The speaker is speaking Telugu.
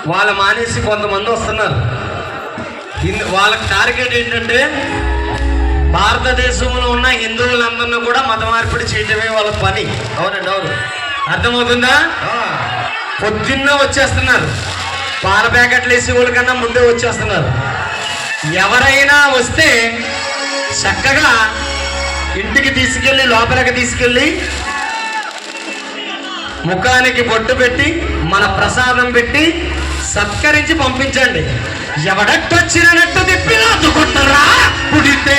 వాళ్ళు మానేసి కొంతమంది వస్తున్నారు. వాళ్ళకి టార్గెట్ ఏంటంటే భారతదేశంలో ఉన్న హిందువులందరినీ కూడా మత మార్పిడి చేయటమే వాళ్ళ పని. అవునండి, అవును. అర్థమవుతుందా? పొద్దున్న వచ్చేస్తున్నారు, పాల ప్యాకెట్లు వేసే వాళ్ళకన్నా ముందే వచ్చేస్తున్నారు. ఎవరైనా వస్తే చక్కగా ఇంటికి తీసుకెళ్ళి లోపలికి తీసుకెళ్ళి ముఖానికి బొట్టు పెట్టి మన ప్రసాదం పెట్టి సత్కరించి పంపించండి. ఎవడట్టొచ్చినట్టు తిప్పి అద్దుకుంటారా పుడితే